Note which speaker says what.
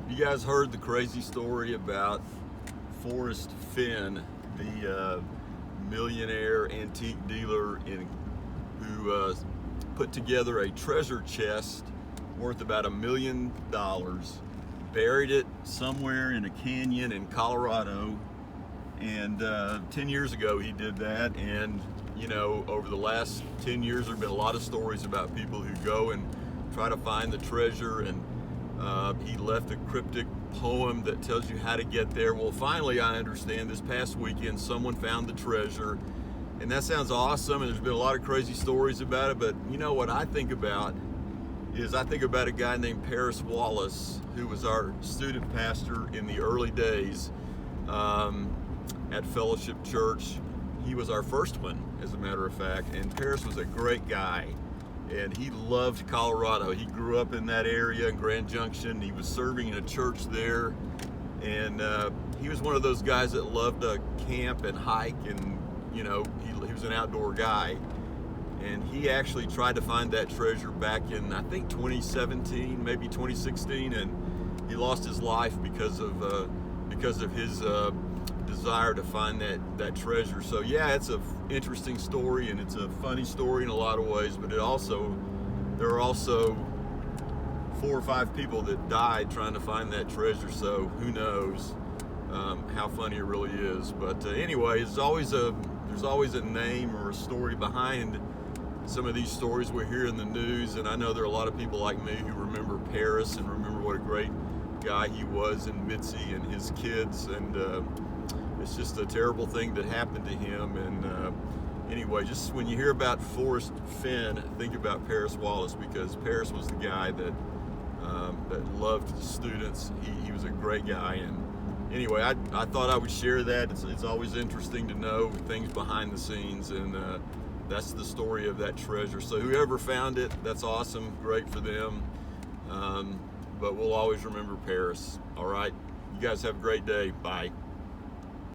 Speaker 1: You guys heard the crazy story about Forrest Fenn, the millionaire antique dealer who put together a treasure chest worth about $1 million, buried it somewhere in a canyon in Colorado, and 10 years ago he did that. And over the last 10 years there have been a lot of stories about people who go and try to find the treasure, and he left a cryptic poem that tells you how to get there. Well, finally, I understand, this past weekend someone found the treasure, and that sounds awesome, and there's been a lot of crazy stories about it. But what I think about is I think about a guy named Paris Wallace, who was our student pastor in the early days at Fellowship Church. He was our first one, as a matter of fact, and Paris was a great guy, and he loved Colorado. He grew up in that area in Grand Junction. He was serving in a church there, and he was one of those guys that loved to camp and hike, and he was an outdoor guy. And he actually tried to find that treasure back in, I think, 2017, maybe 2016, and he lost his life because of his desire to find that treasure. So yeah, it's a interesting story, and it's a funny story in a lot of ways, but there are also 4 or 5 people that died trying to find that treasure. So who knows how funny it really is. But anyway, there's always a name or a story behind some of these stories we hear in the news, and I know there are a lot of people like me who remember Paris and remember what a great guy he was, and Mitzi and his kids, and it's just a terrible thing that happened to him. And anyway, just when you hear about Forrest Fenn, think about Paris Wallace, because Paris was the guy that loved students. He was a great guy. And anyway, I thought I would share that. It's always interesting to know things behind the scenes, and that's the story of that treasure. So whoever found it, that's awesome, great for them. But we'll always remember Paris. All right, you guys have a great day. Bye.